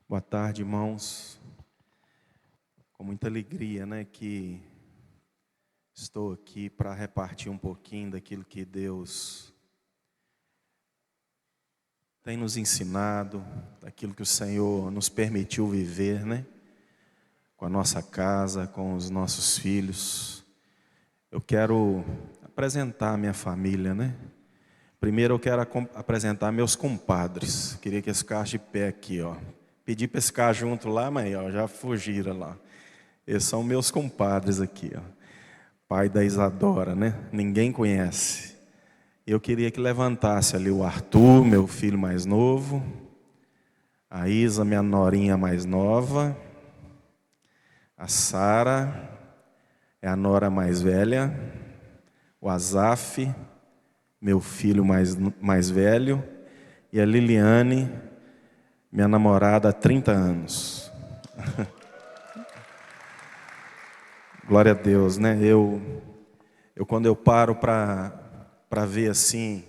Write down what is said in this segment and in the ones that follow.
Boa tarde, irmãos. Com muita alegria, que estou aqui para repartir um pouquinho daquilo que Deus tem nos ensinado, daquilo que o Senhor nos permitiu viver, com a nossa casa, com os nossos filhos. Eu quero apresentar a minha família, Primeiro eu quero apresentar meus compadres. Queria que eles ficassem de pé aqui, Pedi para ficar junto lá, mas já fugiram lá. Eles são meus compadres aqui, Pai da Isadora, Ninguém conhece. Eu queria que levantasse ali o Arthur, meu filho mais novo. A Isa, minha norinha mais nova. A Sara é a nora mais velha. O Azaf, meu filho mais velho. E a Liliane, minha namorada há 30 anos. Glória a Deus, Eu quando eu paro para ver assim,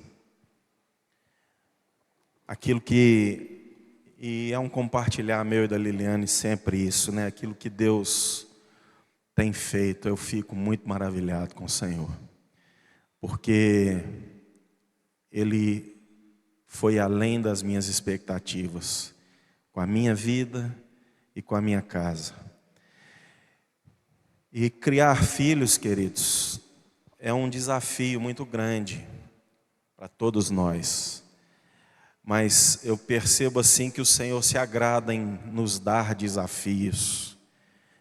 aquilo que, e é um compartilhar meu e da Liliane sempre isso, Aquilo que Deus tem feito, eu fico muito maravilhado com o Senhor. Porque Ele foi além das minhas expectativas, com a minha vida e com a minha casa. E criar filhos, queridos, é um desafio muito grande para todos nós. Mas eu percebo assim que o Senhor se agrada em nos dar desafios,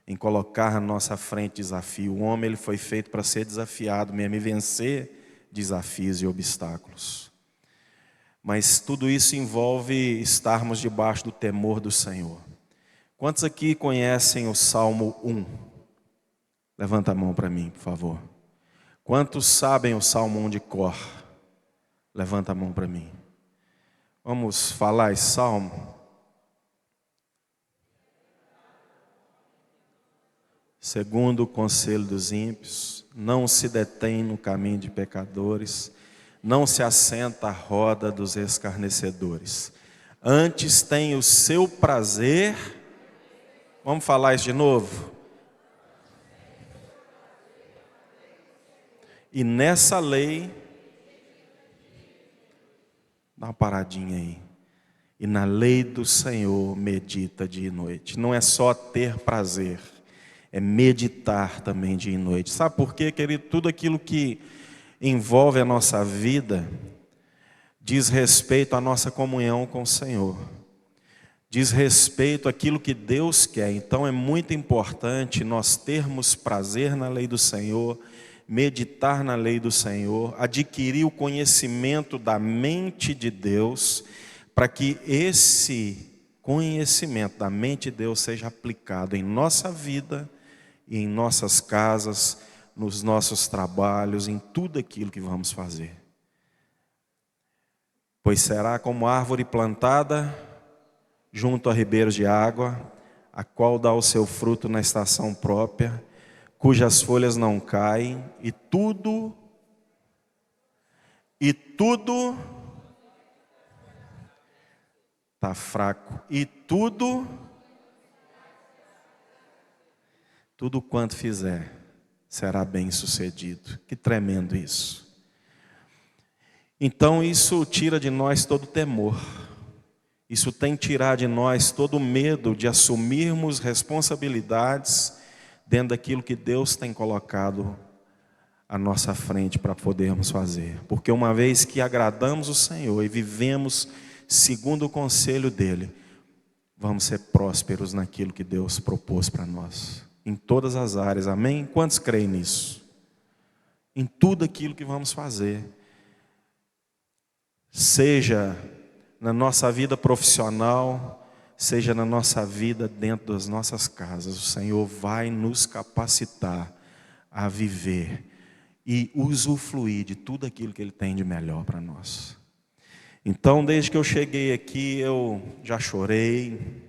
em colocar à nossa frente desafio. O homem ele foi feito para ser desafiado mesmo e vencer desafios e obstáculos. Mas tudo isso envolve estarmos debaixo do temor do Senhor. Quantos aqui conhecem o Salmo 1? Levanta a mão para mim, por favor. Quantos sabem o Salmo 1 de cor? Levanta a mão para mim. Vamos falar esse salmo? Segundo o conselho dos ímpios, não se detém no caminho de pecadores, não se assenta à roda dos escarnecedores. Antes tem o seu prazer. Vamos falar isso de novo? E nessa lei, dá uma paradinha aí. E na lei do Senhor medita dia e noite. Não é só ter prazer, é meditar também dia e noite. Sabe por quê, querido? Tudo aquilo que envolve a nossa vida diz respeito à nossa comunhão com o Senhor. Diz respeito àquilo que Deus quer. Então é muito importante nós termos prazer na lei do Senhor, meditar na lei do Senhor, adquirir o conhecimento da mente de Deus, para que esse conhecimento da mente de Deus seja aplicado em nossa vida e em nossas casas, nos nossos trabalhos, em tudo aquilo que vamos fazer. Pois será como árvore plantada junto a ribeiros de água, a qual dá o seu fruto na estação própria, cujas folhas não caem, e tudo está fraco, e tudo quanto fizer será bem sucedido. Que tremendo isso. Então isso tira de nós todo temor. Isso tem que tirar de nós todo o medo de assumirmos responsabilidades dentro daquilo que Deus tem colocado à nossa frente para podermos fazer. Porque uma vez que agradamos o Senhor e vivemos segundo o conselho dEle, vamos ser prósperos naquilo que Deus propôs para nós. Em todas as áreas, amém? Quantos creem nisso? Em tudo aquilo que vamos fazer. Seja na nossa vida profissional, seja na nossa vida dentro das nossas casas, o Senhor vai nos capacitar a viver e usufruir de tudo aquilo que Ele tem de melhor para nós. Então, desde que eu cheguei aqui, eu já chorei,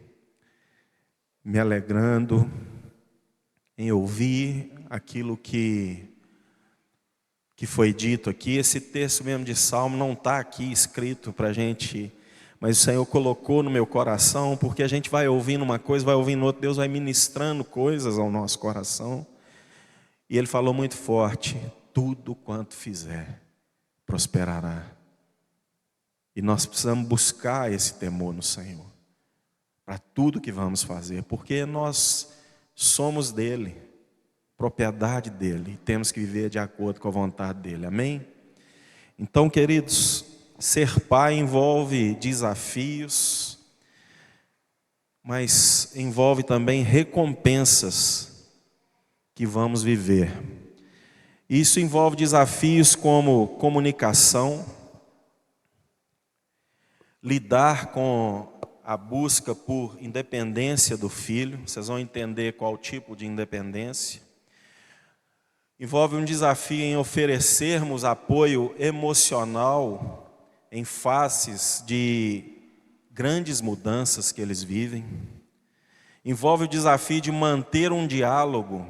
me alegrando em ouvir aquilo que foi dito aqui. Esse texto mesmo de Salmo não está aqui escrito para a gente mas o Senhor colocou no meu coração, porque a gente vai ouvindo uma coisa, vai ouvindo outra, Deus vai ministrando coisas ao nosso coração. E Ele falou muito forte: tudo quanto fizer, prosperará. E nós precisamos buscar esse temor no Senhor, para tudo que vamos fazer, porque nós somos dEle, propriedade dEle, e temos que viver de acordo com a vontade dEle, amém? Então, queridos, ser pai envolve desafios, mas envolve também recompensas que vamos viver. Isso envolve desafios como comunicação, lidar com a busca por independência do filho, vocês vão entender qual tipo de independência. Envolve um desafio em oferecermos apoio emocional em faces de grandes mudanças que eles vivem. Envolve o desafio de manter um diálogo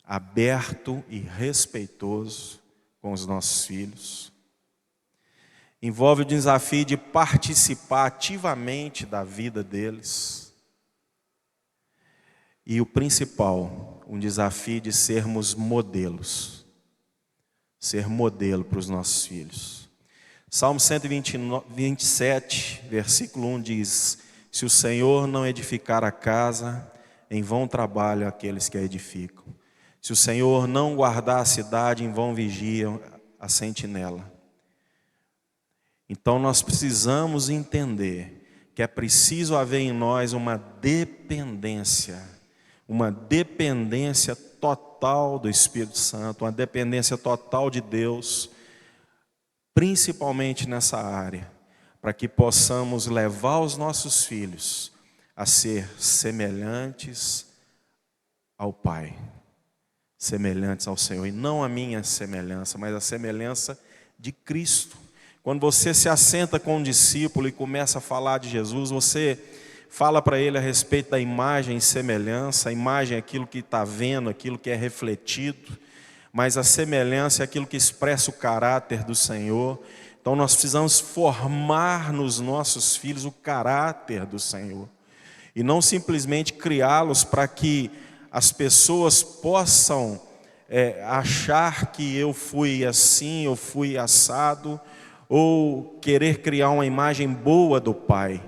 aberto e respeitoso com os nossos filhos. Envolve o desafio de participar ativamente da vida deles. E o principal, um desafio de sermos modelos. Ser modelo para os nossos filhos. Salmo 127, versículo 1 diz: se o Senhor não edificar a casa, em vão trabalham aqueles que a edificam. Se o Senhor não guardar a cidade, em vão vigiam a sentinela. Então nós precisamos entender que é preciso haver em nós uma dependência total do Espírito Santo, uma dependência total de Deus, principalmente nessa área, para que possamos levar os nossos filhos a ser semelhantes ao Pai, semelhantes ao Senhor, e não a minha semelhança, mas a semelhança de Cristo. Quando você se assenta com um discípulo e começa a falar de Jesus, você fala para ele a respeito da imagem e semelhança. A imagem é aquilo que está vendo, aquilo que é refletido, mas a semelhança é aquilo que expressa o caráter do Senhor. Então nós precisamos formar nos nossos filhos o caráter do Senhor, e não simplesmente criá-los para que as pessoas possam achar que eu fui assim, eu fui assado, ou querer criar uma imagem boa do Pai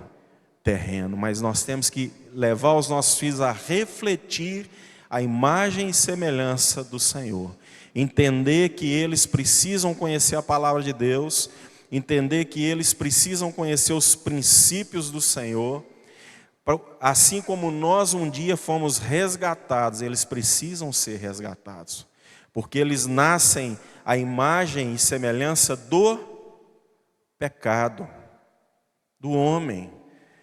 terreno, mas nós temos que levar os nossos filhos a refletir a imagem e semelhança do Senhor, entender que eles precisam conhecer a palavra de Deus, entender que eles precisam conhecer os princípios do Senhor, assim como nós um dia fomos resgatados, eles precisam ser resgatados, porque eles nascem à imagem e semelhança do pecado, do homem,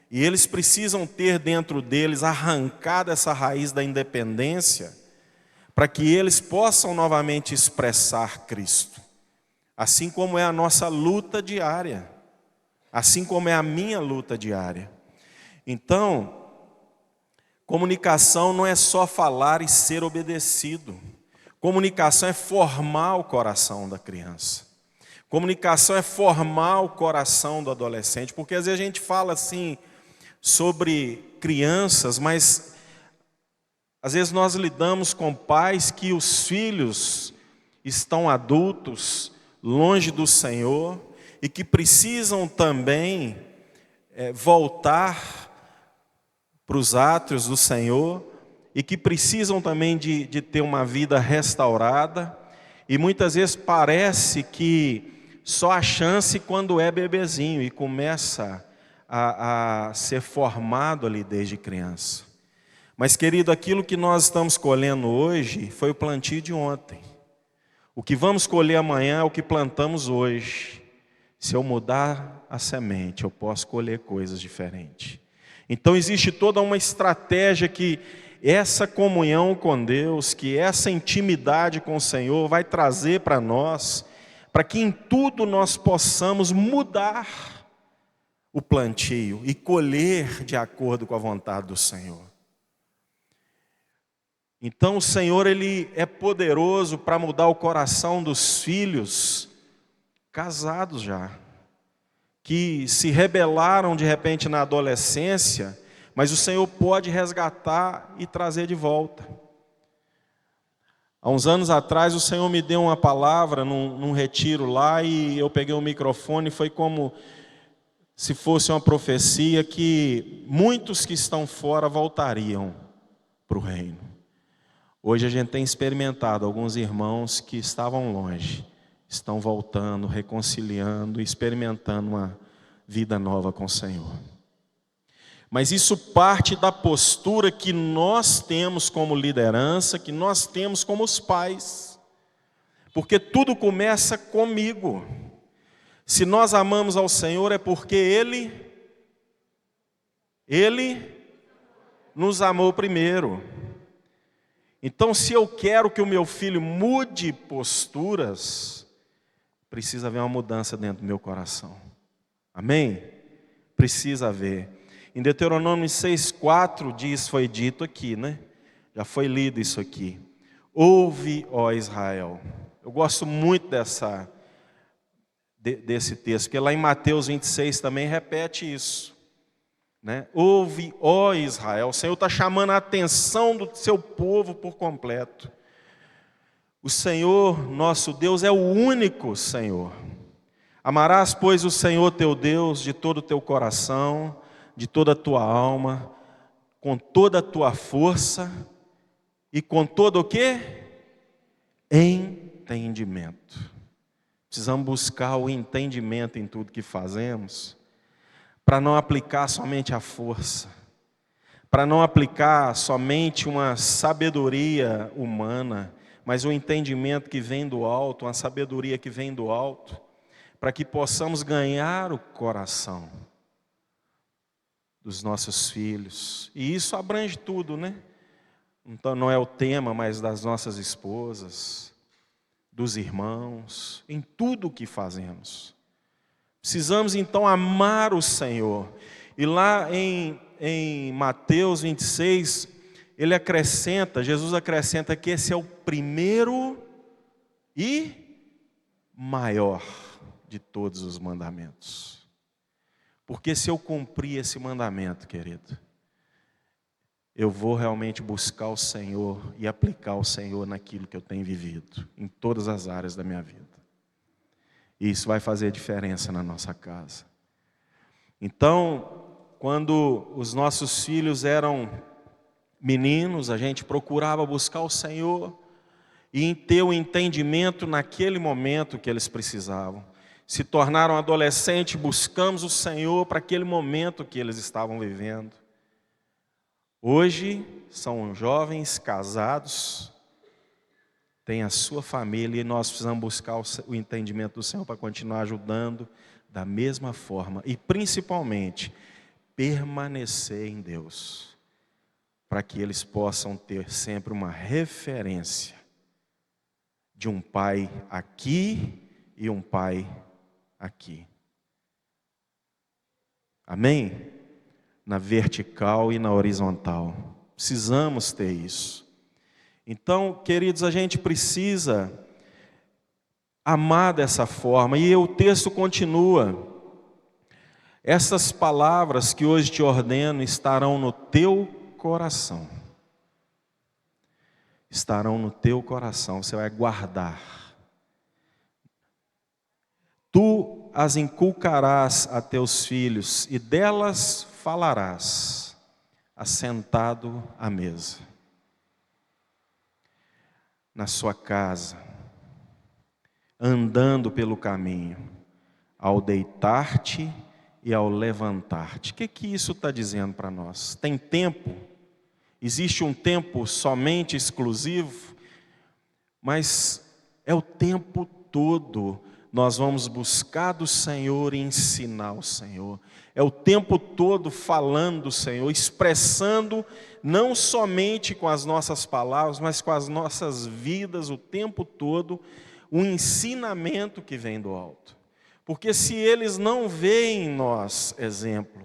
e eles precisam ter dentro deles arrancada essa raiz da independência, para que eles possam novamente expressar Cristo, assim como é a nossa luta diária, assim como é a minha luta diária. Então, comunicação não é só falar e ser obedecido, comunicação é formar o coração da criança. Comunicação é formar o coração do adolescente, porque às vezes a gente fala assim sobre crianças, mas às vezes nós lidamos com pais que os filhos estão adultos, longe do Senhor, e que precisam também voltar para os átrios do Senhor, e que precisam também de ter uma vida restaurada, e muitas vezes parece que só a chance quando é bebezinho e começa a ser formado ali desde criança. Mas, querido, aquilo que nós estamos colhendo hoje foi o plantio de ontem. O que vamos colher amanhã é o que plantamos hoje. Se eu mudar a semente, eu posso colher coisas diferentes. Então existe toda uma estratégia que essa comunhão com Deus, que essa intimidade com o Senhor vai trazer para nós, para que em tudo nós possamos mudar o plantio e colher de acordo com a vontade do Senhor. Então o Senhor, Ele é poderoso para mudar o coração dos filhos casados já, que se rebelaram de repente na adolescência, mas o Senhor pode resgatar e trazer de volta. Há uns anos atrás o Senhor me deu uma palavra num retiro lá, e eu peguei o microfone, e foi como se fosse uma profecia que muitos que estão fora voltariam para o reino. Hoje a gente tem experimentado alguns irmãos que estavam longe, estão voltando, reconciliando, experimentando uma vida nova com o Senhor. Mas isso parte da postura que nós temos como liderança, que nós temos como os pais. Porque tudo começa comigo. Se nós amamos ao Senhor é porque Ele nos amou primeiro. Então, se eu quero que o meu filho mude posturas, precisa haver uma mudança dentro do meu coração. Amém? Precisa haver. Em Deuteronômio 6,4 diz, foi dito aqui, né? Já foi lido isso aqui. Ouve, ó Israel. Eu gosto muito desse texto, porque lá em Mateus 26 também repete isso. Né? Ouve, ó Israel. O Senhor está chamando a atenção do seu povo por completo. O Senhor, nosso Deus, é o único Senhor. Amarás, pois, o Senhor teu Deus de todo o teu coração, de toda a tua alma, com toda a tua força e com todo o quê? Entendimento. Precisamos buscar o entendimento em tudo que fazemos, para não aplicar somente a força, para não aplicar somente uma sabedoria humana, mas um entendimento que vem do alto, uma sabedoria que vem do alto, para que possamos ganhar o coração dos nossos filhos. E isso abrange tudo, né? Então não é o tema, mas das nossas esposas, dos irmãos, em tudo o que fazemos. Precisamos então amar o Senhor. E lá em Mateus 26, Jesus acrescenta que esse é o primeiro e maior de todos os mandamentos. Porque se eu cumprir esse mandamento, querido, eu vou realmente buscar o Senhor e aplicar o Senhor naquilo que eu tenho vivido, em todas as áreas da minha vida. E isso vai fazer diferença na nossa casa. Então, quando os nossos filhos eram meninos, a gente procurava buscar o Senhor e ter o entendimento naquele momento que eles precisavam. Se tornaram adolescentes, buscamos o Senhor para aquele momento que eles estavam vivendo. Hoje são jovens casados, têm a sua família, e nós precisamos buscar o entendimento do Senhor para continuar ajudando da mesma forma e principalmente permanecer em Deus, para que eles possam ter sempre uma referência de um pai aqui e um pai aqui. Amém? Na vertical e na horizontal. Precisamos ter isso. Então, queridos, a gente precisa amar dessa forma. E o texto continua. Essas palavras que hoje te ordeno estarão no teu coração. Estarão no teu coração. Você vai guardar. Tu as inculcarás a teus filhos e delas falarás, assentado à mesa, na sua casa, andando pelo caminho, ao deitar-te e ao levantar-te. O que isso está dizendo para nós? Tem tempo? Existe um tempo somente exclusivo? Mas é o tempo todo. Nós vamos buscar do Senhor e ensinar o Senhor. É o tempo todo falando do Senhor, expressando não somente com as nossas palavras, mas com as nossas vidas o tempo todo, um ensinamento que vem do alto. Porque se eles não veem em nós exemplo,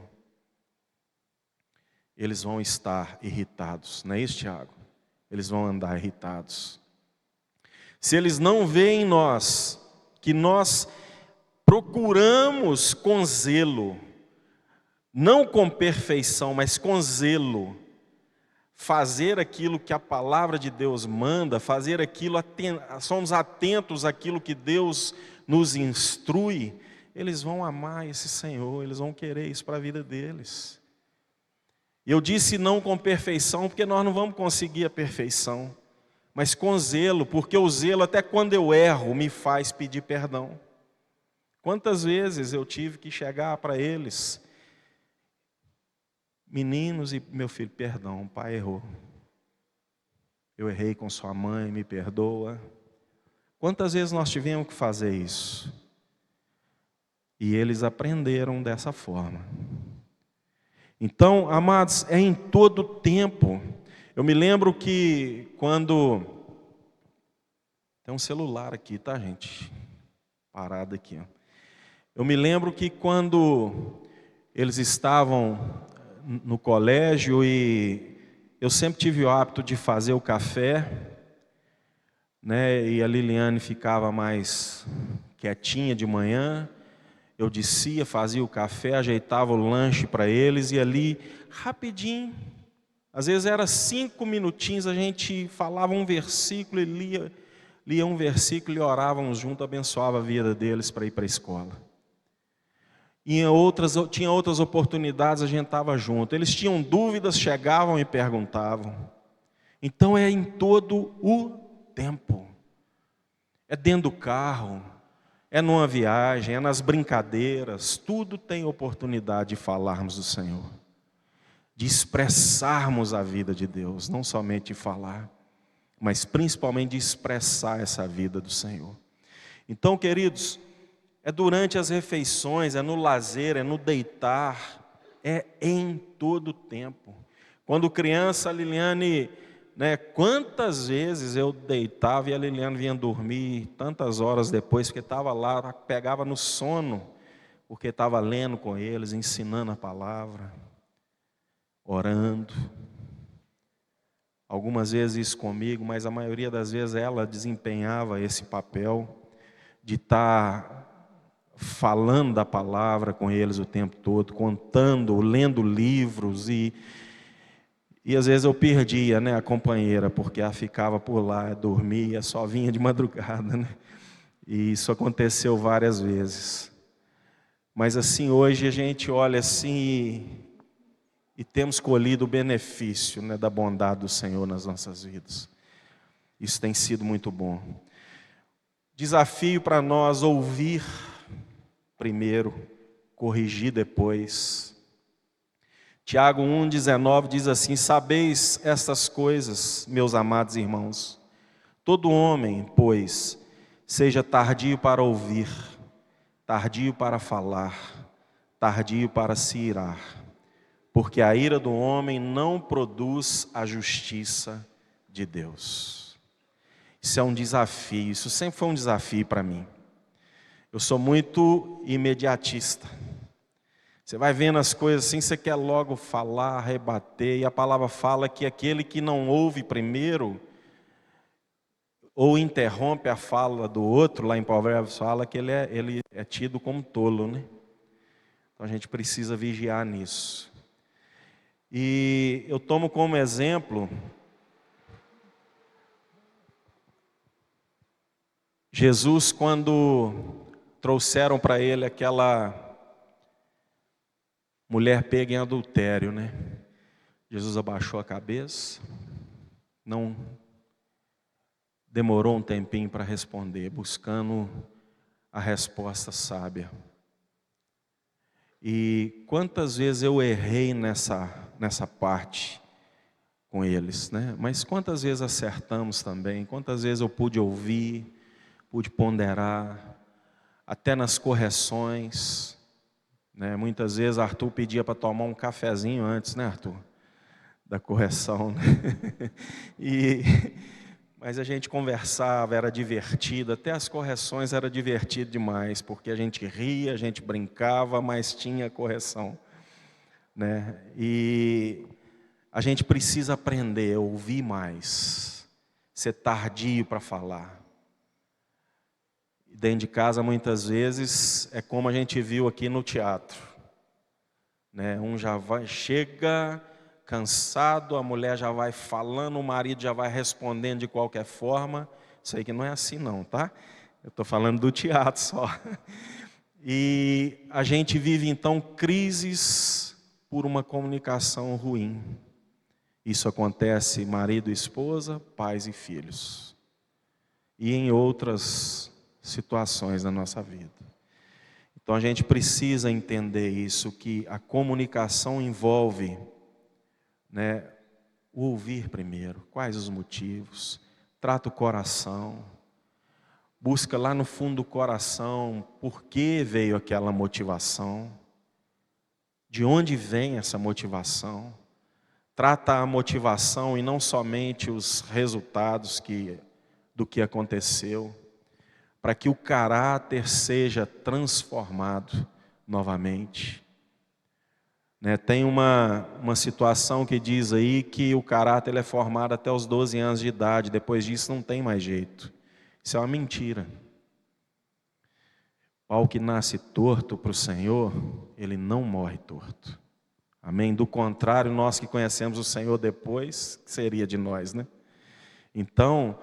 eles vão estar irritados, não é isso, Tiago? Eles vão andar irritados. Se eles não veem em nós que nós procuramos com zelo, não com perfeição, mas com zelo, fazer aquilo que a palavra de Deus manda, fazer aquilo, somos atentos àquilo que Deus nos instrui, eles vão amar esse Senhor, eles vão querer isso para a vida deles. Eu disse não com perfeição, porque nós não vamos conseguir a perfeição, mas com zelo, porque o zelo, até quando eu erro, me faz pedir perdão. Quantas vezes eu tive que chegar para eles, meninos e meu filho, perdão, o pai errou. Eu errei com sua mãe, me perdoa. Quantas vezes nós tivemos que fazer isso? E eles aprenderam dessa forma. Então, amados, é em todo tempo. Eu me lembro que quando... Tem um celular aqui, tá, gente? Parado aqui, ó. Eu me lembro que quando eles estavam no colégio e eu sempre tive o hábito de fazer o café, né? E a Liliane ficava mais quietinha de manhã. Eu descia, fazia o café, ajeitava o lanche para eles e ali, rapidinho, às vezes era 5 minutinhos, a gente falava um versículo e lia um versículo e orávamos junto, abençoava a vida deles para ir para a escola. Tinha outras oportunidades, a gente estava junto. Eles tinham dúvidas, chegavam e perguntavam. Então é em todo o tempo. É dentro do carro, é numa viagem, é nas brincadeiras. Tudo tem oportunidade de falarmos do Senhor. De expressarmos a vida de Deus. Não somente de falar, mas principalmente de expressar essa vida do Senhor. Então, queridos, é durante as refeições, é no lazer, é no deitar, é em todo o tempo. Quando criança, a Liliane, né, quantas vezes eu deitava e a Liliane vinha dormir tantas horas depois, porque estava lá, pegava no sono, porque estava lendo com eles, ensinando a palavra, orando. Algumas vezes isso comigo, mas a maioria das vezes ela desempenhava esse papel de estar falando da palavra com eles o tempo todo, contando, lendo livros e às vezes eu perdia, né, a companheira, porque ela ficava por lá, dormia, só vinha de madrugada, né? E isso aconteceu várias vezes. Mas assim, hoje a gente olha assim e temos colhido o benefício, né, da bondade do Senhor nas nossas vidas. Isso tem sido muito bom. Desafio para nós ouvir primeiro, corrigir depois. Tiago 1,19 diz assim: sabeis estas coisas, meus amados irmãos. Todo homem, pois, seja tardio para ouvir, tardio para falar, tardio para se irar, porque a ira do homem não produz a justiça de Deus. Isso é um desafio, isso sempre foi um desafio para mim. Eu sou muito imediatista. Você vai vendo as coisas assim, você quer logo falar, rebater, e a palavra fala que aquele que não ouve primeiro, ou interrompe a fala do outro, lá em Provérbios fala que ele é tido como tolo, né? Então a gente precisa vigiar nisso. E eu tomo como exemplo Jesus, quando trouxeram para ele aquela mulher pega em adultério, né? Jesus abaixou a cabeça, não demorou um tempinho para responder, buscando a resposta sábia. E quantas vezes eu errei nessa parte com eles, né? Mas quantas vezes acertamos também, quantas vezes eu pude ouvir, pude ponderar, até nas correções, né? Muitas vezes Arthur pedia para tomar um cafezinho antes, né, Arthur? Da correção, né? Mas a gente conversava, era divertido, até as correções era divertido demais, porque a gente ria, a gente brincava, mas tinha correção, né? E a gente precisa aprender a ouvir mais, ser tardio para falar. Dentro de casa, muitas vezes, é como a gente viu aqui no teatro, né? Um chega cansado, a mulher já vai falando, o marido já vai respondendo de qualquer forma. Isso aí que não é assim não, tá? Eu estou falando do teatro só. E a gente vive então crises por uma comunicação ruim. Isso acontece marido e esposa, pais e filhos. E em outras situações da nossa vida. Então a gente precisa entender isso, que a comunicação envolve, né, o ouvir primeiro, quais os motivos, trata o coração, busca lá no fundo do coração por que veio aquela motivação, de onde vem essa motivação, trata a motivação e não somente os resultados do que aconteceu, para que o caráter seja transformado novamente. Né, tem uma situação que diz aí que o caráter é formado até os 12 anos de idade, depois disso não tem mais jeito. Isso é uma mentira. O pau que nasce torto para o Senhor, ele não morre torto. Amém? Do contrário, nós que conhecemos o Senhor depois, que seria de nós, né? Então,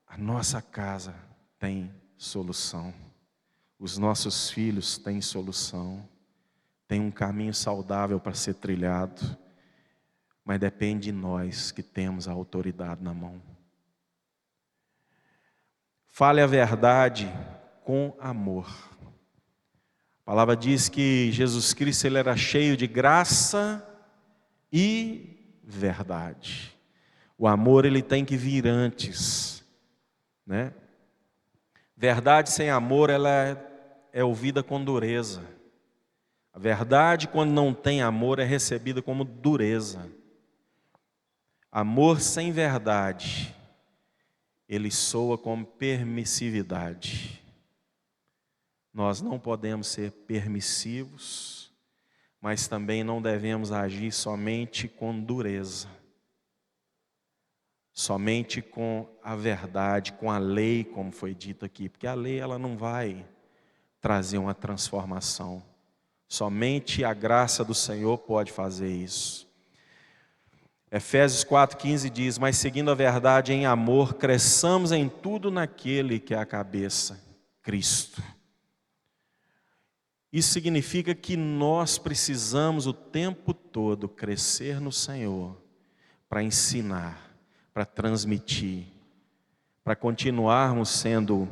a nossa casa tem solução. Os nossos filhos têm solução. Tem um caminho saudável para ser trilhado. Mas depende de nós que temos a autoridade na mão. Fale a verdade com amor. A palavra diz que Jesus Cristo ele era cheio de graça e verdade. O amor ele tem que vir antes, né? Verdade sem amor ela é ouvida com dureza. A verdade quando não tem amor é recebida como dureza. Amor sem verdade, ele soa como permissividade. Nós não podemos ser permissivos, mas também não devemos agir somente com dureza. Somente com a verdade, com a lei, como foi dito aqui. Porque a lei ela não vai trazer uma transformação. Somente a graça do Senhor pode fazer isso. Efésios 4,15 diz: mas seguindo a verdade em amor, cresçamos em tudo naquele que é a cabeça, Cristo. Isso significa que nós precisamos o tempo todo crescer no Senhor, para ensinar, para transmitir, para continuarmos sendo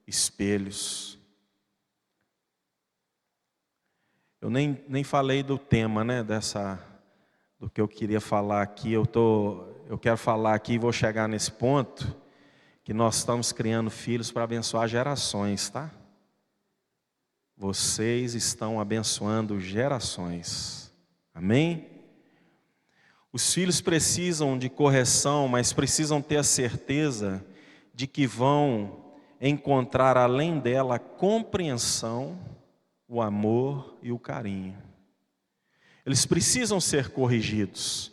espelhos. Eu nem falei do tema, né, do que eu queria falar aqui. Eu quero falar aqui e vou chegar nesse ponto, que nós estamos criando filhos para abençoar gerações, tá? Vocês estão abençoando gerações. Amém? Os filhos precisam de correção, mas precisam ter a certeza de que vão encontrar além dela a compreensão, o amor e o carinho. Eles precisam ser corrigidos,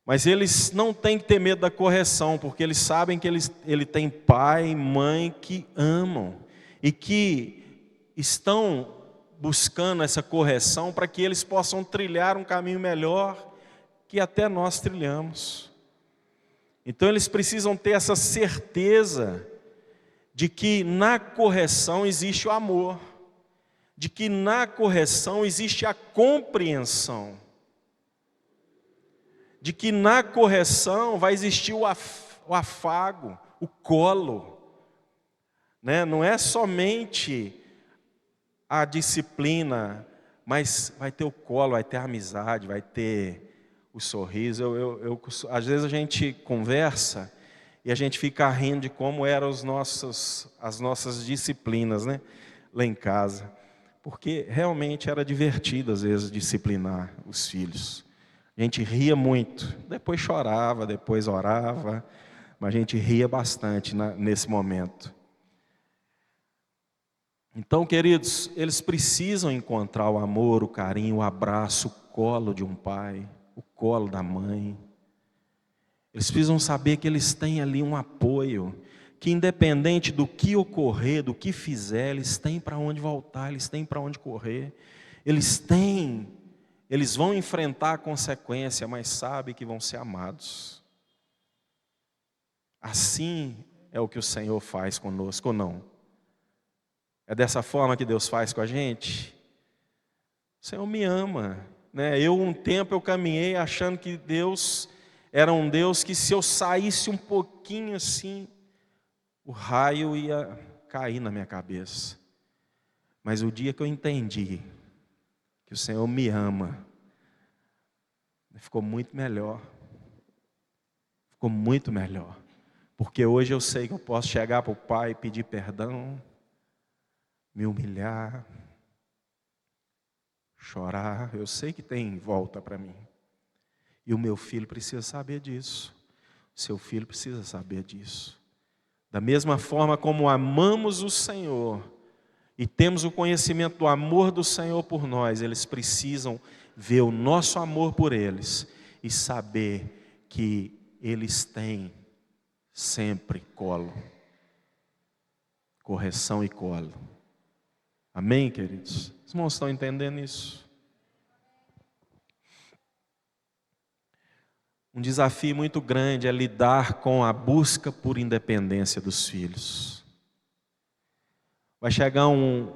mas eles não têm que ter medo da correção, porque eles sabem que ele tem pai e mãe que amam e que estão buscando essa correção para que eles possam trilhar um caminho melhor que até nós trilhamos. Então eles precisam ter essa certeza de que na correção existe o amor, de que na correção existe a compreensão, de que na correção vai existir o afago, o colo, né? Não é somente a disciplina, mas vai ter o colo, vai ter a amizade, vai ter o sorriso. Às vezes a gente conversa e a gente fica rindo de como eram as nossas disciplinas, né? Lá em casa. Porque realmente era divertido às vezes disciplinar os filhos. A gente ria muito, depois chorava, depois orava, mas a gente ria bastante nesse momento. Então, queridos, eles precisam encontrar o amor, o carinho, o abraço, o colo de um pai, o colo da mãe. Eles precisam saber que eles têm ali um apoio, que independente do que ocorrer, do que fizer, eles têm para onde voltar, eles têm para onde correr, eles vão enfrentar a consequência, mas sabem que vão ser amados. Assim é o que o Senhor faz conosco, ou não? É dessa forma que Deus faz com a gente? O Senhor me ama, né? Um tempo eu caminhei achando que Deus era um Deus que, se eu saísse um pouquinho assim, o raio ia cair na minha cabeça. Mas o dia que eu entendi que o Senhor me ama, ficou muito melhor. Ficou muito melhor. Porque hoje eu sei que eu posso chegar para o Pai e pedir perdão, me humilhar, chorar. Eu sei que tem volta para mim. E o meu filho precisa saber disso. O seu filho precisa saber disso. Da mesma forma como amamos o Senhor e temos o conhecimento do amor do Senhor por nós, eles precisam ver o nosso amor por eles e saber que eles têm sempre colo, correção e colo. Amém, queridos? Os irmãos estão entendendo isso? Um desafio muito grande é lidar com a busca por independência dos filhos. Vai chegar um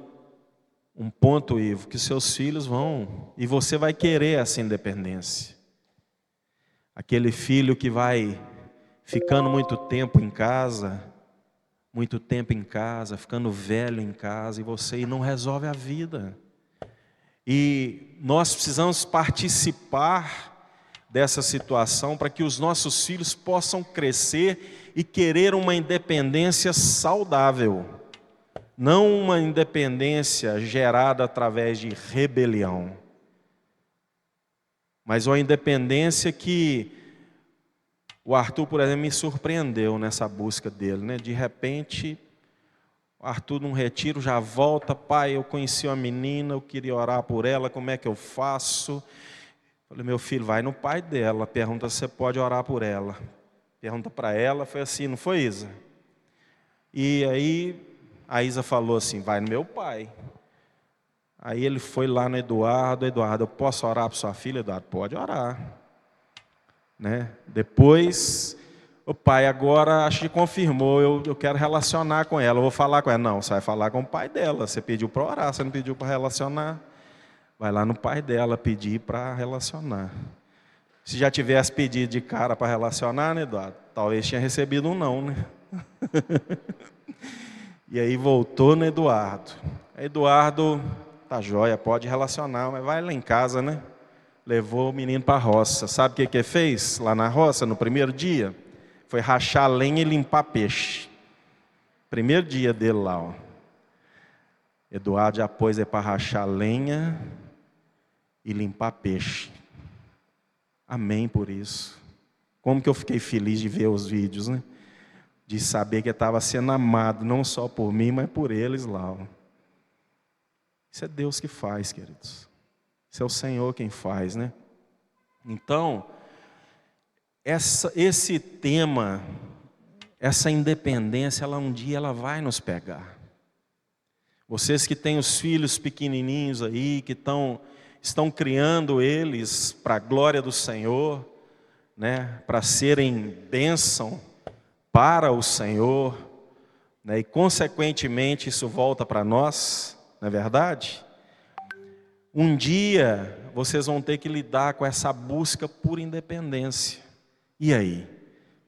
ponto, Ivo, que seus filhos vão, e você vai querer essa independência. Aquele filho que vai ficando muito tempo em casa, ficando velho em casa, e você não resolve a vida. E nós precisamos participar dessa situação para que os nossos filhos possam crescer e querer uma independência saudável, não uma independência gerada através de rebelião, mas uma independência que o Arthur, por exemplo, me surpreendeu nessa busca dele, né? De repente, o Arthur num retiro já volta: pai, eu conheci uma menina, eu queria orar por ela, como é que eu faço? Falei: meu filho, vai no pai dela, pergunta se você pode orar por ela. Pergunta para ela, foi assim, não foi, Isa? E aí a Isa falou assim: vai no meu pai. Aí ele foi lá no Eduardo: Eduardo, eu posso orar para sua filha? Eduardo: pode orar. Né? Depois, o pai agora acho que confirmou: eu quero relacionar com ela, eu vou falar com ela. Não, você vai falar com o pai dela, você pediu para orar, você não pediu para relacionar. Vai lá no pai dela pedir para relacionar. Se já tivesse pedido de cara para relacionar, né, Eduardo? Talvez tinha recebido um não, né? E aí voltou no Eduardo. Eduardo, tá joia, pode relacionar, mas vai lá em casa, né? Levou o menino para a roça. Sabe o que ele fez lá na roça, no primeiro dia? Foi rachar lenha e limpar peixe. Primeiro dia dele lá, ó. Eduardo já pôs ele para rachar lenha e limpar peixe. Amém por isso. Como que eu fiquei feliz de ver os vídeos, né? De saber que eu estava sendo amado, não só por mim, mas por eles lá. Ó. Isso é Deus que faz, queridos. Isso é o Senhor quem faz, né? Então, esse tema, essa independência, um dia ela vai nos pegar. Vocês que têm os filhos pequenininhos aí, que estão criando eles para a glória do Senhor, né, para serem bênção para o Senhor, né, e consequentemente isso volta para nós, não é verdade? Um dia vocês vão ter que lidar com essa busca por independência. E aí?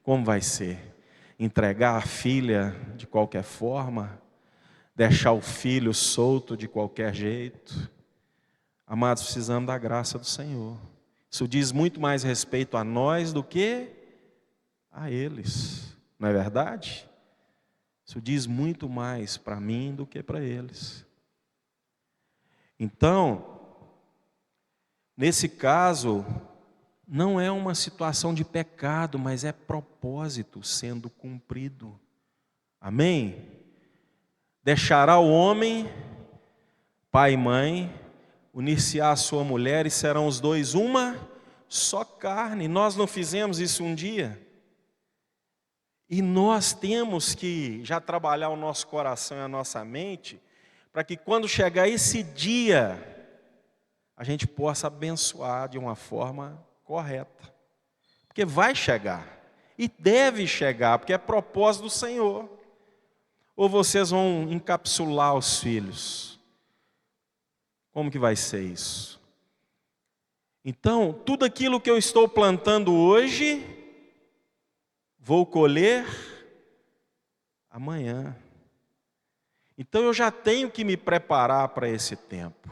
Como vai ser? Entregar a filha de qualquer forma? Deixar o filho solto de qualquer jeito? Amados, precisamos da graça do Senhor. Isso diz muito mais respeito a nós do que a eles. Não é verdade? Isso diz muito mais para mim do que para eles. Então, nesse caso, não é uma situação de pecado, mas é propósito sendo cumprido. Amém? Deixará o homem, pai e mãe, unir-se-á a sua mulher e serão os dois uma só carne. Nós não fizemos isso um dia? E nós temos que já trabalhar o nosso coração e a nossa mente, para que quando chegar esse dia, a gente possa abençoar de uma forma correta. Porque vai chegar, e deve chegar, porque é propósito do Senhor. Ou vocês vão encapsular os filhos? Como que vai ser isso? Então, tudo aquilo que eu estou plantando hoje, vou colher amanhã. Então eu já tenho que me preparar para esse tempo,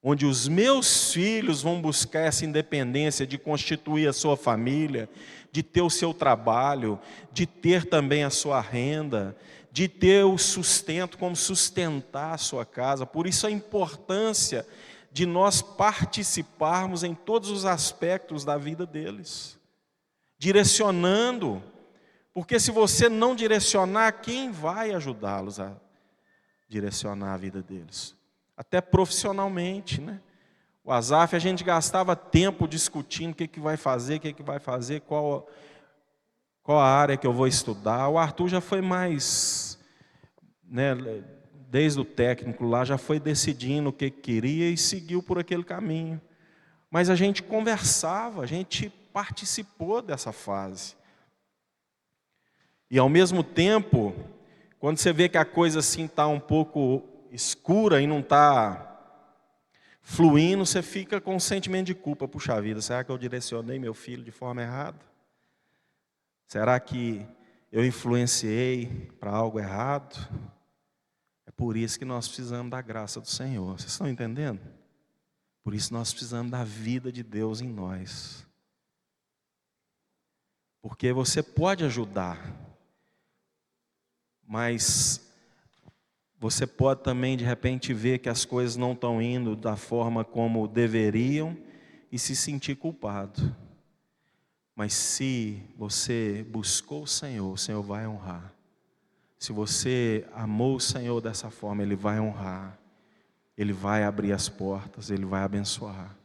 onde os meus filhos vão buscar essa independência de constituir a sua família, de ter o seu trabalho, de ter também a sua renda, de ter o sustento, como sustentar a sua casa. Por isso a importância de nós participarmos em todos os aspectos da vida deles, direcionando, porque se você não direcionar, quem vai ajudá-los a direcionar a vida deles? Até profissionalmente, né? O Asaf, a gente gastava tempo discutindo o que vai fazer, qual a área que eu vou estudar. O Arthur já foi mais, né, desde o técnico lá, já foi decidindo o que queria e seguiu por aquele caminho. Mas a gente conversava, a gente participou dessa fase. E ao mesmo tempo, quando você vê que a coisa assim está um pouco escura e não está fluindo, você fica com um sentimento de culpa. Puxa vida, será que eu direcionei meu filho de forma errada? Será que eu influenciei para algo errado? É por isso que nós precisamos da graça do Senhor. Vocês estão entendendo? Por isso nós precisamos da vida de Deus em nós. Porque você pode ajudar, mas você pode também de repente ver que as coisas não estão indo da forma como deveriam e se sentir culpado. Mas se você buscou o Senhor vai honrar. Se você amou o Senhor dessa forma, Ele vai honrar. Ele vai abrir as portas, Ele vai abençoar.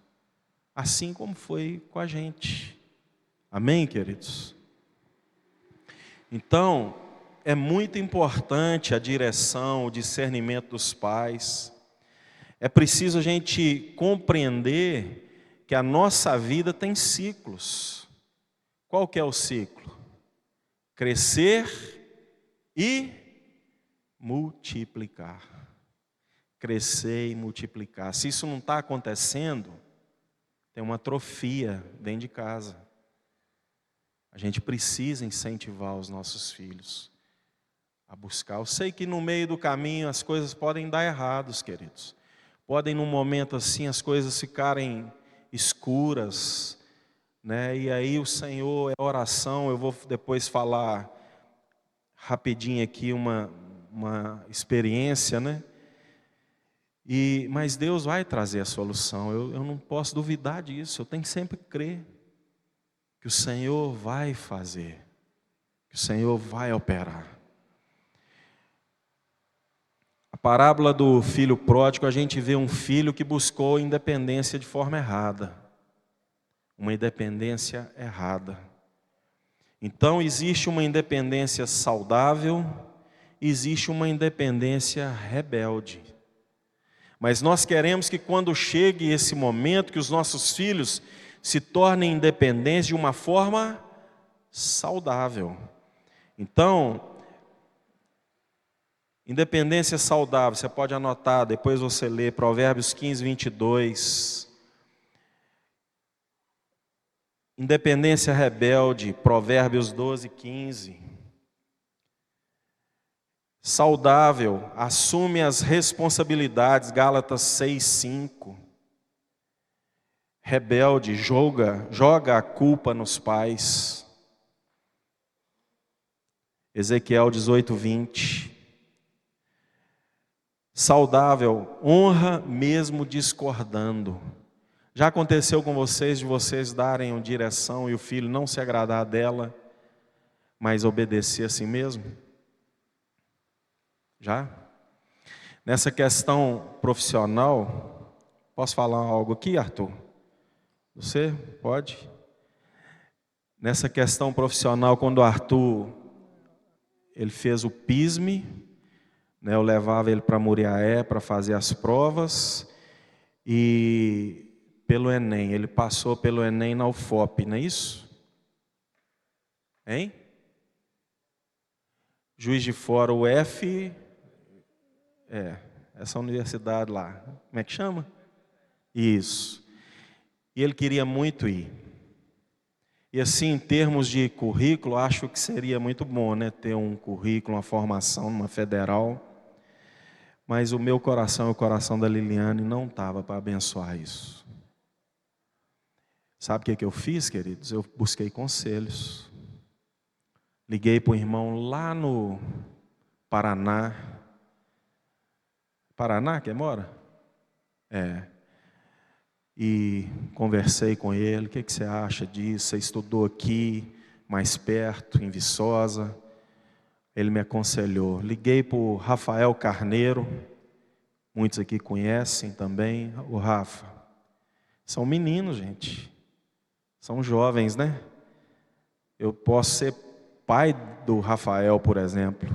Assim como foi com a gente. Amém, queridos? Então, é muito importante a direção, o discernimento dos pais. É preciso a gente compreender que a nossa vida tem ciclos. Qual que é o ciclo? Crescer e multiplicar. Crescer e multiplicar. Se isso não está acontecendo, tem uma atrofia dentro de casa. A gente precisa incentivar os nossos filhos a buscar. Eu sei que no meio do caminho as coisas podem dar errados, queridos. Podem num momento assim as coisas ficarem escuras, né? E aí o Senhor é oração. Eu vou depois falar rapidinho aqui uma experiência, né? Mas Deus vai trazer a solução. Eu não posso duvidar disso. Eu tenho que sempre crer que o Senhor vai fazer, que o Senhor vai operar. A parábola do filho pródigo, a gente vê um filho que buscou independência de forma errada. Uma independência errada. Então existe uma independência saudável, existe uma independência rebelde. Mas nós queremos que quando chegue esse momento, que os nossos filhos se tornem independentes de uma forma saudável. Então, independência saudável, você pode anotar, depois você lê Provérbios 15, 22. Independência rebelde, Provérbios 12, 15. Saudável, assume as responsabilidades, Gálatas 6, 5. Rebelde, joga a culpa nos pais, Ezequiel 18, 20. Saudável, honra mesmo discordando. Já aconteceu com vocês de vocês darem uma direção e o filho não se agradar dela, mas obedecer a si mesmo? Já? Nessa questão profissional, posso falar algo aqui, Arthur? Você pode? Nessa questão profissional, quando o Arthur ele fez o PISME, né, eu levava ele para Muriaé para fazer as provas, e pelo Enem, ele passou pelo Enem na UFOP, não é isso? Hein? Juiz de Fora, UF, essa universidade lá, como é que chama? Isso. E ele queria muito ir. E assim, em termos de currículo, acho que seria muito bom, né, ter um currículo, uma formação numa federal. Mas o meu coração e o coração da Liliane não estava para abençoar isso. Sabe o que eu fiz, queridos? Eu busquei conselhos. Liguei para o irmão lá no Paraná. Paraná que mora? E conversei com ele. O que você acha disso? Você estudou aqui, mais perto, em Viçosa? Ele me aconselhou. Liguei para o Rafael Carneiro. Muitos aqui conhecem também. O Rafa. São meninos, gente. São jovens, né? Eu posso ser pai do Rafael, por exemplo,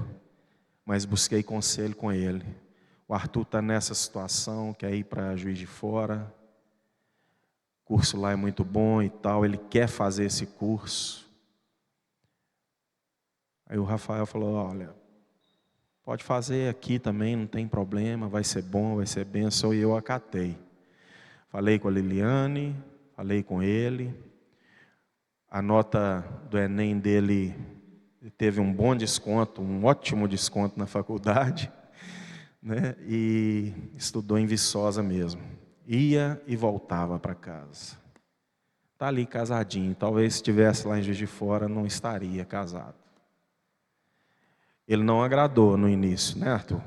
mas busquei conselho com ele. O Arthur está nessa situação, quer ir para Juiz de Fora. O curso lá é muito bom e tal, ele quer fazer esse curso. Aí o Rafael falou, olha, pode fazer aqui também, não tem problema, vai ser bom, vai ser bênção. E eu acatei. Falei com a Liliane, falei com ele. A nota do Enem dele teve um bom desconto, um ótimo desconto na faculdade, né? E estudou em Viçosa mesmo. Ia e voltava para casa. Está ali casadinho. Talvez se estivesse lá em Juiz de Fora, não estaria casado. Ele não agradou no início, né, Arthur?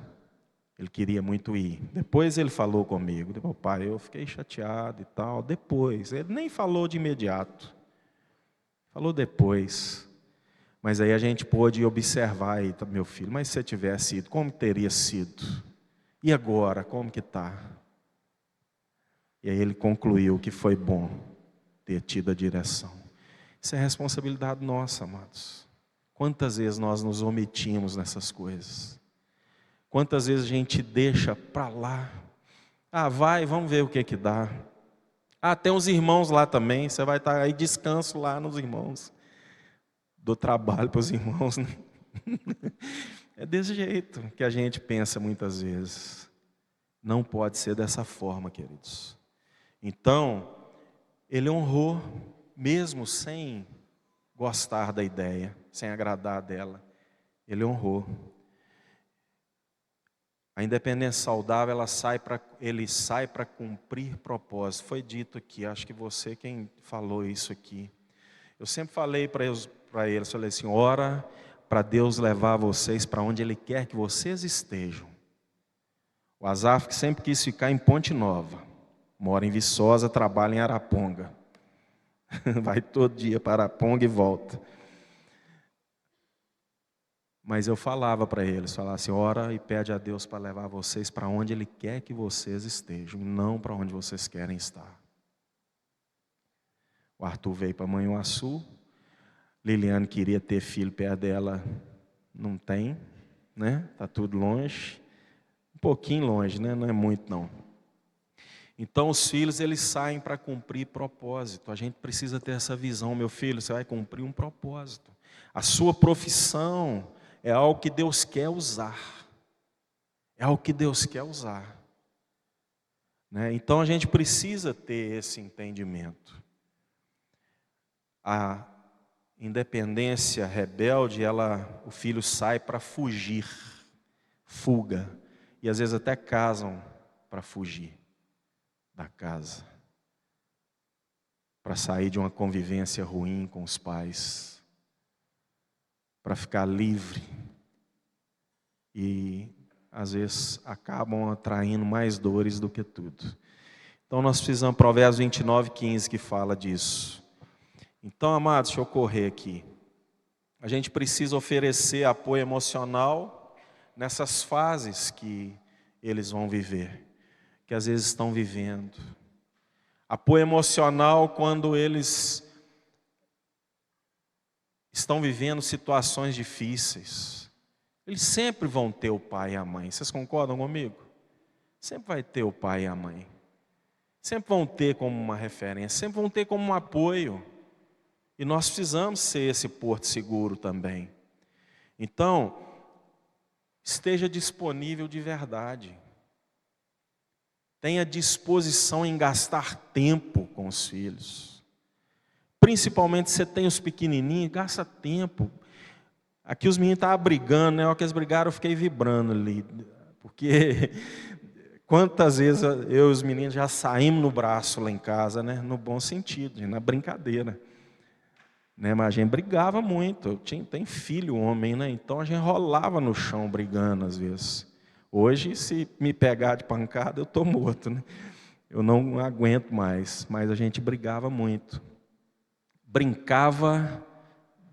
Ele queria muito ir. Depois ele falou comigo. Meu pai, eu fiquei chateado e tal. Depois, ele nem falou de imediato. Falou depois. Mas aí a gente pôde observar aí, meu filho, mas se você tivesse ido, como teria sido? E agora, como que está? E aí ele concluiu que foi bom ter tido a direção. Isso é responsabilidade nossa, amados. Quantas vezes nós nos omitimos nessas coisas? Quantas vezes a gente deixa para lá? Ah, vai, vamos ver o que dá. Ah, tem uns irmãos lá também, você vai estar aí, descanso lá nos irmãos. Dou trabalho para os irmãos, né? É desse jeito que a gente pensa muitas vezes. Não pode ser dessa forma, queridos. Então, ele honrou, mesmo sem gostar da ideia, sem agradar dela. Ele honrou. A independência saudável, ele sai para cumprir propósito. Foi dito aqui, acho que você quem falou isso aqui. Eu sempre falei para eles, falei assim, ora para Deus levar vocês para onde Ele quer que vocês estejam. O Azaf que sempre quis ficar em Ponte Nova, mora em Viçosa, trabalha em Araponga. Vai todo dia para Araponga e volta. Mas eu falava para eles, falava assim, ora e pede a Deus para levar vocês para onde Ele quer que vocês estejam, não para onde vocês querem estar. O Arthur veio para Manhuaçu, Liliane queria ter filho perto dela, não tem, né? Está tudo longe, um pouquinho longe, né? Não é muito não. Então os filhos eles saem para cumprir propósito, a gente precisa ter essa visão, meu filho, você vai cumprir um propósito. A sua profissão é algo que Deus quer usar. É algo que Deus quer usar. Né? Então a gente precisa ter esse entendimento. A independência rebelde, o filho sai para fugir. Fuga. E às vezes até casam para fugir da casa. Para sair de uma convivência ruim com os pais. Para ficar livre. E às vezes acabam atraindo mais dores do que tudo. Então nós precisamos, Provérbios 29:15 que fala disso. Então, amados, deixa eu correr aqui. A gente precisa oferecer apoio emocional nessas fases que eles vão viver, que às vezes estão vivendo. Apoio emocional quando eles estão vivendo situações difíceis, eles sempre vão ter o pai e a mãe. Vocês concordam comigo? Sempre vai ter o pai e a mãe. Sempre vão ter como uma referência, sempre vão ter como um apoio. E nós precisamos ser esse porto seguro também. Então, esteja disponível de verdade. Tenha disposição em gastar tempo com os filhos. Principalmente se você tem os pequenininhos, gasta tempo. Aqui os meninos estavam brigando, né? Na hora que eles brigaram, eu fiquei vibrando ali. Porque quantas vezes eu e os meninos já saímos no braço lá em casa, né? No bom sentido, na brincadeira. Né? Mas a gente brigava muito. Tem filho homem, né? Então a gente rolava no chão brigando às vezes. Hoje, se me pegar de pancada, eu estou morto, né? Eu não aguento mais. Mas a gente brigava muito. Brincava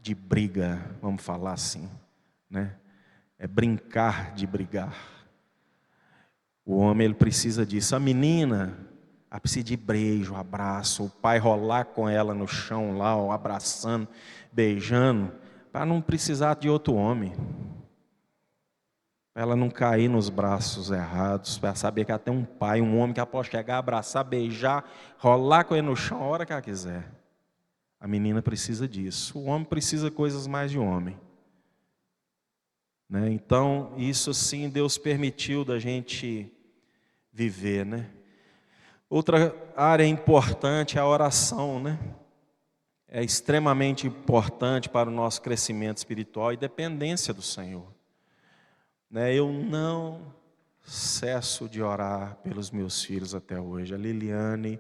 de briga, vamos falar assim, né? É brincar de brigar. O homem, ele precisa disso. A menina, ela precisa de beijo, abraço, o pai rolar com ela no chão lá, ó, abraçando, beijando, para não precisar de outro homem. Para ela não cair nos braços errados, para saber que ela tem um pai, um homem que ela pode chegar, abraçar, beijar, rolar com ele no chão a hora que ela quiser. A menina precisa disso. O homem precisa de coisas mais de homem. Né? Então, isso sim Deus permitiu da gente viver, né? Outra área importante é a oração, né? É extremamente importante para o nosso crescimento espiritual e dependência do Senhor. Né? Eu não cesso de orar pelos meus filhos até hoje. A Liliane,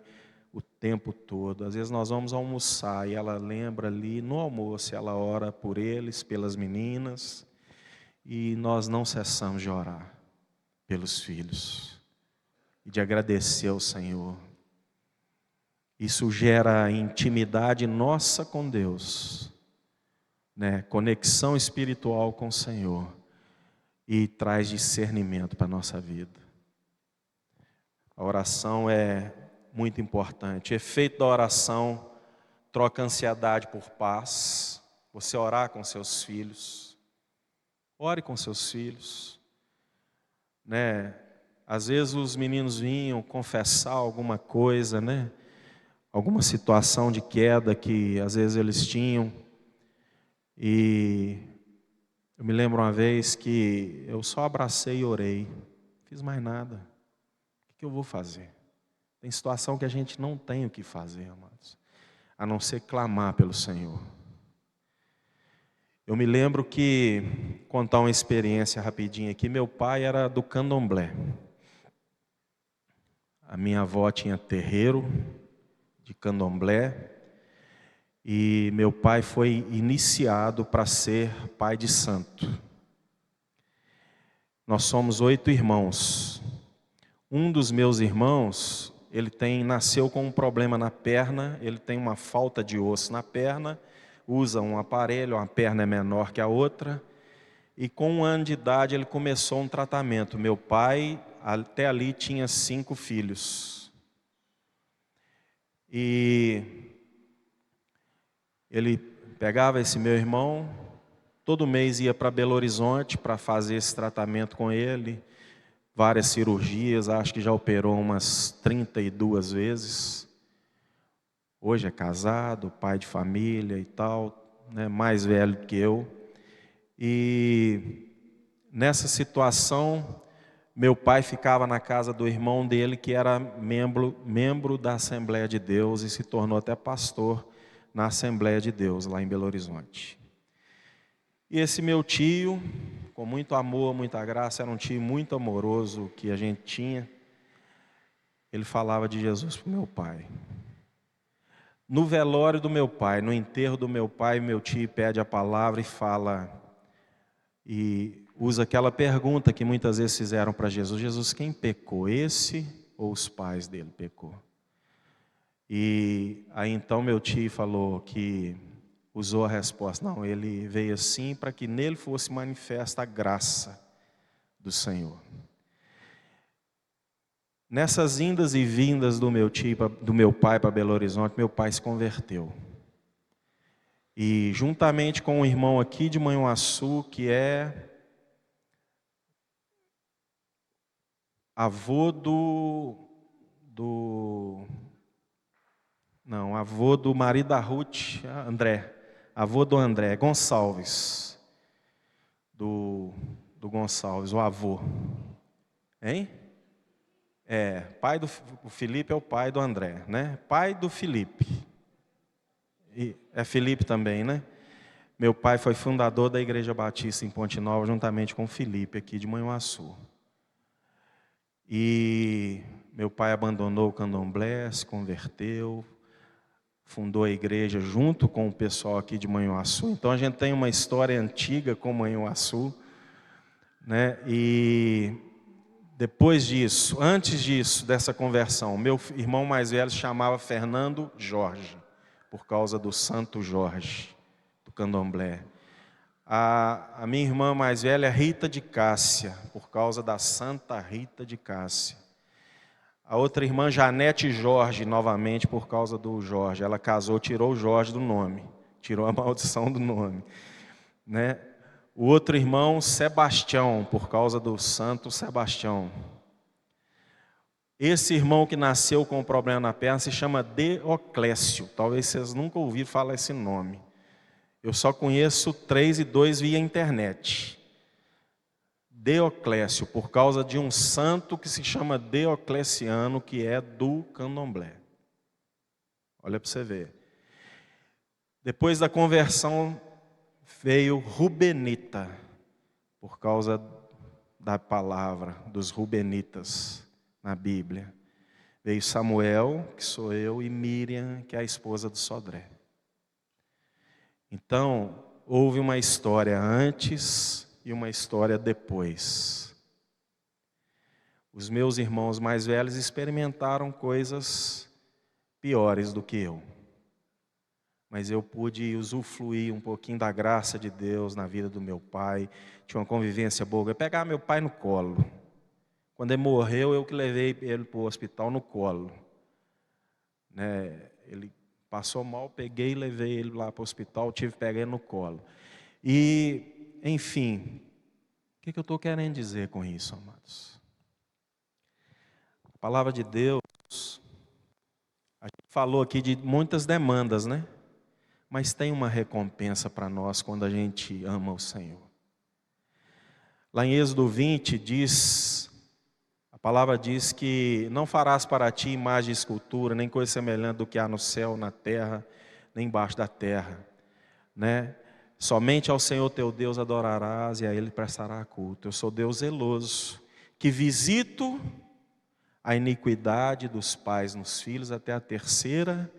o tempo todo. Às vezes nós vamos almoçar e ela lembra ali no almoço, ela ora por eles, pelas meninas, e nós não cessamos de orar pelos filhos e de agradecer ao Senhor. Isso gera intimidade nossa com Deus, né? Conexão espiritual com o Senhor e traz discernimento para a nossa vida. A oração é muito importante. O efeito da oração troca ansiedade por paz. Você orar com seus filhos. Ore com seus filhos. Né? Às vezes os meninos vinham confessar alguma coisa, né? Alguma situação de queda que às vezes eles tinham. E eu me lembro uma vez que eu só abracei e orei. Não fiz mais nada. O que eu vou fazer? Tem situação que a gente não tem o que fazer, amados, a não ser clamar pelo Senhor. Eu me lembro que, contar uma experiência rapidinha aqui, meu pai era do candomblé. A minha avó tinha terreiro de candomblé e meu pai foi iniciado para ser pai de santo. Nós somos 8 irmãos. Um dos meus irmãos, ele nasceu com um problema na perna, ele tem uma falta de osso na perna, usa um aparelho, uma perna é menor que a outra, e com 1 ano de idade ele começou um tratamento. Meu pai, até ali, tinha 5 filhos. E ele pegava esse meu irmão, todo mês ia para Belo Horizonte para fazer esse tratamento com ele, várias cirurgias, acho que já operou umas 32 vezes. Hoje é casado, pai de família e tal, né, mais velho do que eu. E nessa situação, meu pai ficava na casa do irmão dele, que era membro da Assembleia de Deus e se tornou até pastor na Assembleia de Deus, lá em Belo Horizonte. E esse meu tio, com muito amor, muita graça, era um tio muito amoroso que a gente tinha, ele falava de Jesus para o meu pai. No velório do meu pai, no enterro do meu pai, meu tio pede a palavra e fala, e usa aquela pergunta que muitas vezes fizeram para Jesus: Jesus, quem pecou, esse ou os pais dele pecou? E aí então meu tio falou que usou a resposta, não, ele veio assim para que nele fosse manifesta a graça do Senhor. Nessas indas e vindas do meu pai para Belo Horizonte, meu pai se converteu. E juntamente com um irmão aqui de Manhuaçu, que é avô avô do marido da Ruth, André. Avô do André Gonçalves. Do Gonçalves, o avô. Hein? Pai do o Felipe é o pai do André, né? Pai do Felipe. E é Felipe também, né? Meu pai foi fundador da Igreja Batista em Ponte Nova, juntamente com o Felipe, aqui de Manhuaçu. E meu pai abandonou o candomblé, se converteu, fundou a igreja junto com o pessoal aqui de Manhuaçu. Então a gente tem uma história antiga com Manhuaçu, né? E depois disso, antes disso, dessa conversão, meu irmão mais velho se chamava Fernando Jorge, por causa do Santo Jorge, do candomblé. A minha irmã mais velha é Rita de Cássia, por causa da Santa Rita de Cássia. A outra irmã, Janete Jorge, novamente por causa do Jorge. Ela casou, tirou o Jorge do nome, tirou a maldição do nome, né? O outro irmão, Sebastião, por causa do Santo Sebastião. Esse irmão que nasceu com um problema na perna se chama Deoclésio. Talvez vocês nunca ouviram falar esse nome. Eu só conheço 3 e 2 via internet. Deoclésio, por causa de um santo que se chama Deocleciano, que é do candomblé. Olha para você ver. Depois da conversão veio Rubenita, por causa da palavra dos Rubenitas na Bíblia. Veio Samuel, que sou eu, e Miriam, que é a esposa do Sodré. Então, houve uma história antes e uma história depois. Os meus irmãos mais velhos experimentaram coisas piores do que eu. Mas eu pude usufruir um pouquinho da graça de Deus na vida do meu pai. Tinha uma convivência boa. Eu pegava meu pai no colo. Quando ele morreu, eu que levei ele para o hospital no colo. Né? Ele passou mal, peguei e levei ele lá para o hospital, tive que pegar ele no colo. E, enfim, o que eu estou querendo dizer com isso, amados? A palavra de Deus, a gente falou aqui de muitas demandas, né? Mas tem uma recompensa para nós quando a gente ama o Senhor. Lá em Êxodo 20 diz, a palavra diz que não farás para ti imagem de escultura, nem coisa semelhante do que há no céu, na terra, nem embaixo da terra, né? Somente ao Senhor teu Deus adorarás e a Ele prestará culto. Eu sou Deus zeloso, que visito a iniquidade dos pais nos filhos até a 3ª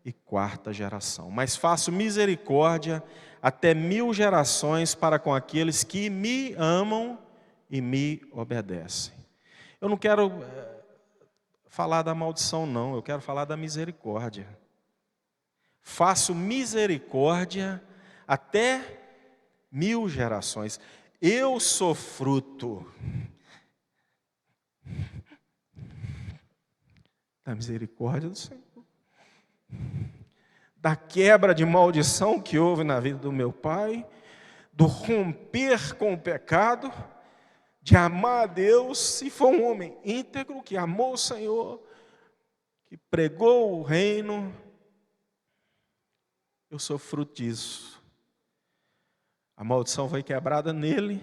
e 4ª geração. Mas faço misericórdia até 1000 gerações para com aqueles que me amam e me obedecem. Eu não quero falar da maldição, não. Eu quero falar da misericórdia. Faço misericórdia até 1000 gerações. Eu sou fruto da misericórdia do Senhor, da quebra de maldição que houve na vida do meu pai, do romper com o pecado, de amar a Deus, se for um homem íntegro, que amou o Senhor, que pregou o reino. Eu sou fruto disso. A maldição foi quebrada nele,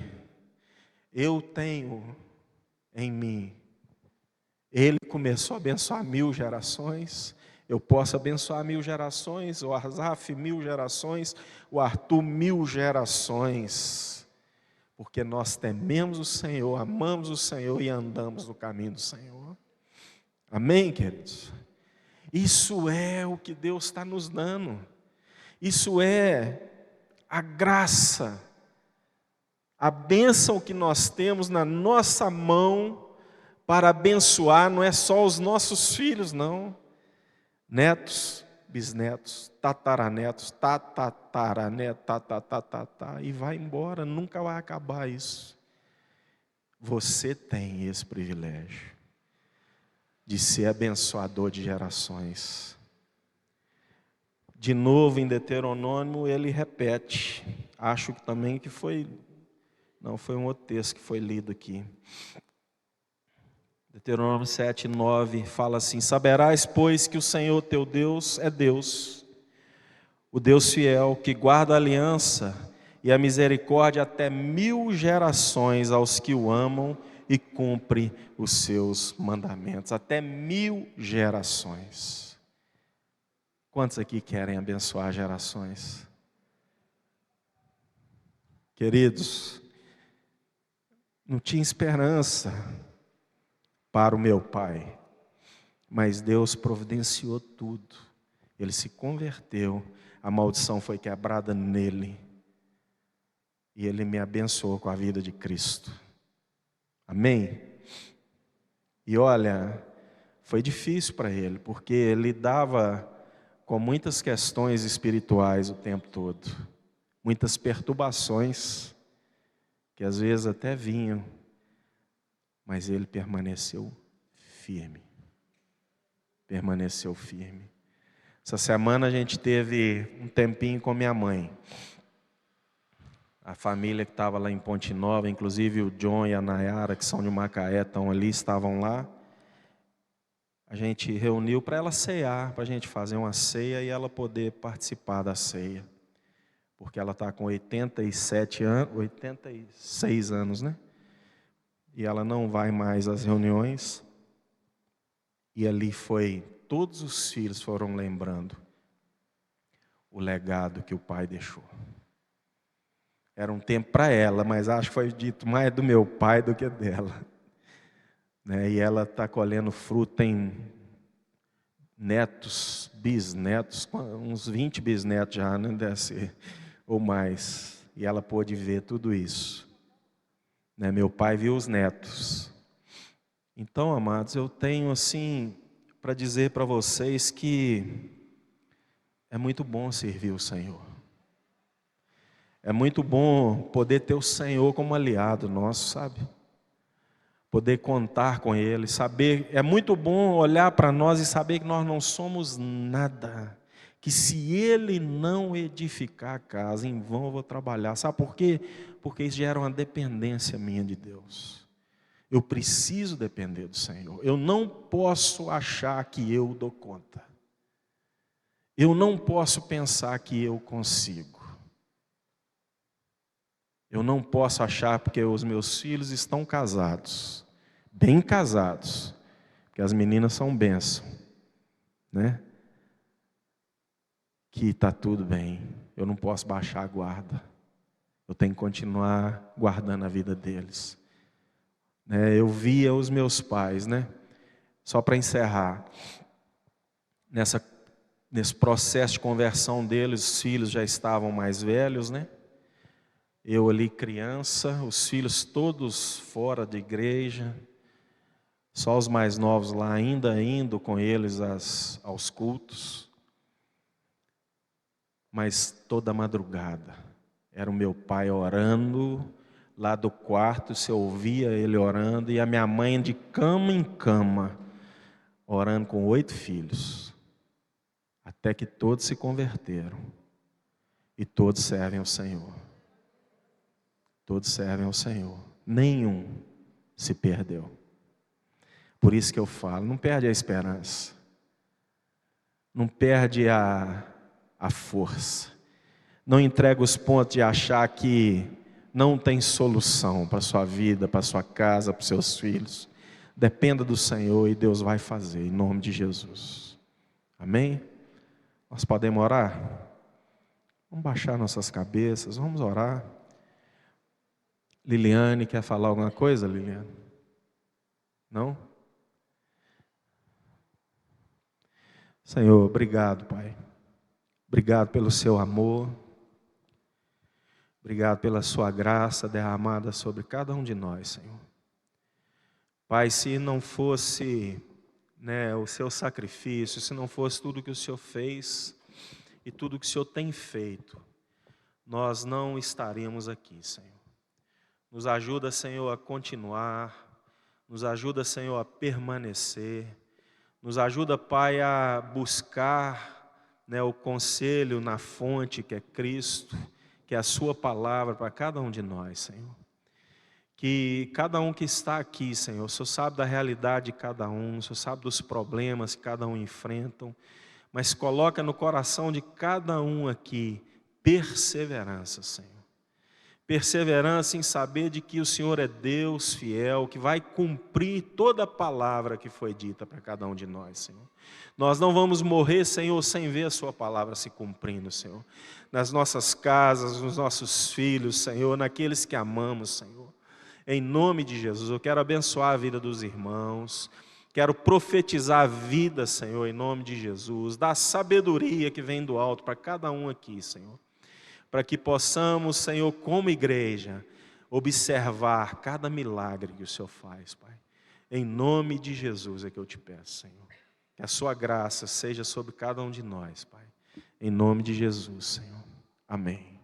eu tenho em mim. Ele começou a abençoar 1000 gerações, eu posso abençoar 1000 gerações, o Arzaf 1000 gerações, o Arthur 1000 gerações, porque nós tememos o Senhor, amamos o Senhor e andamos no caminho do Senhor. Amém, queridos? Isso é o que Deus está nos dando, isso é a graça, a bênção que nós temos na nossa mão, para abençoar, não é só os nossos filhos, não. Netos, bisnetos, tataranetos, e vai embora, nunca vai acabar isso. Você tem esse privilégio de ser abençoador de gerações, de novo em Deuteronômio, ele repete. Acho que também que não foi um outro texto que foi lido aqui. Deuteronômio 7, 9 fala assim: saberás, pois, que o Senhor teu Deus é Deus, o Deus fiel, que guarda a aliança e a misericórdia até 1000 gerações aos que o amam e cumpre os seus mandamentos. Até 1000 gerações. Quantos aqui querem abençoar gerações? Queridos, não tinha esperança para o meu pai, mas Deus providenciou tudo. Ele se converteu, a maldição foi quebrada nele, e ele me abençoou com a vida de Cristo. Amém? E olha, foi difícil para ele, porque ele lidava com muitas questões espirituais o tempo todo, muitas perturbações, que às vezes até vinham, mas ele permaneceu firme. Permaneceu firme. Essa semana a gente teve um tempinho com minha mãe. A família que estava lá em Ponte Nova, inclusive o John e a Nayara, que são de Macaé, estão ali, estavam lá. A gente reuniu para ela cear, para a gente fazer uma ceia e ela poder participar da ceia. Porque ela está com 86 anos, né? E ela não vai mais às reuniões. E ali todos os filhos foram lembrando o legado que o pai deixou. Era um tempo para ela, mas acho que foi dito mais do meu pai do que dela. E ela está colhendo fruto, tem netos, bisnetos, uns 20 bisnetos já, né, deve ser, ou mais. E ela pôde ver tudo isso. Meu pai viu os netos. Então, amados, eu tenho assim para dizer para vocês que é muito bom servir o Senhor. É muito bom poder ter o Senhor como aliado nosso, sabe? Poder contar com Ele, saber, é muito bom olhar para nós e saber que nós não somos nada, que se Ele não edificar a casa, em vão eu vou trabalhar. Sabe por quê? Porque isso gera uma dependência minha de Deus. Eu preciso depender do Senhor. Eu não posso achar que eu dou conta. Eu não posso pensar que eu consigo. Eu não posso achar porque os meus filhos estão casados, bem casados, porque as meninas são bênção, né? Que está tudo bem. Eu não posso baixar a guarda. Eu tenho que continuar guardando a vida deles. Eu via os meus pais, só para encerrar, nesse processo de conversão deles, os filhos já estavam mais velhos, Eu ali criança, os filhos todos fora da igreja, só os mais novos lá ainda indo com eles aos cultos. Mas toda madrugada era o meu pai orando, lá do quarto se ouvia ele orando, e a minha mãe de cama em cama, orando com 8 filhos, até que todos se converteram, e todos servem ao Senhor. Todos servem ao Senhor. Nenhum se perdeu. Por isso que eu falo, não perde a esperança. Não perde a força. Não entrega os pontos de achar que não tem solução para a sua vida, para a sua casa, para os seus filhos. Dependa do Senhor e Deus vai fazer, em nome de Jesus. Amém? Nós podemos orar? Vamos baixar nossas cabeças, vamos orar. Liliane, quer falar alguma coisa, Liliane? Não? Senhor, obrigado, Pai. Obrigado pelo seu amor. Obrigado pela sua graça derramada sobre cada um de nós, Senhor. Pai, se não fosse o seu sacrifício, se não fosse tudo que o Senhor fez e tudo que o Senhor tem feito, nós não estaríamos aqui, Senhor. Nos ajuda, Senhor, a continuar. Nos ajuda, Senhor, a permanecer. Nos ajuda, Pai, a buscar né, o conselho na fonte que é Cristo, que é a sua palavra para cada um de nós, Senhor. Que cada um que está aqui, Senhor, o Senhor sabe da realidade de cada um, o Senhor sabe dos problemas que cada um enfrentam, mas coloca no coração de cada um aqui perseverança, Senhor. Perseverança em saber de que o Senhor é Deus fiel, que vai cumprir toda a palavra que foi dita para cada um de nós, Senhor. Nós não vamos morrer, Senhor, sem ver a sua palavra se cumprindo, Senhor. Nas nossas casas, nos nossos filhos, Senhor, naqueles que amamos, Senhor. Em nome de Jesus, eu quero abençoar a vida dos irmãos, quero profetizar a vida, Senhor, em nome de Jesus, dar sabedoria que vem do alto para cada um aqui, Senhor. Para que possamos, Senhor, como igreja, observar cada milagre que o Senhor faz, Pai. Em nome de Jesus é que eu te peço, Senhor. Que a sua graça seja sobre cada um de nós, Pai. Em nome de Jesus, Senhor. Amém.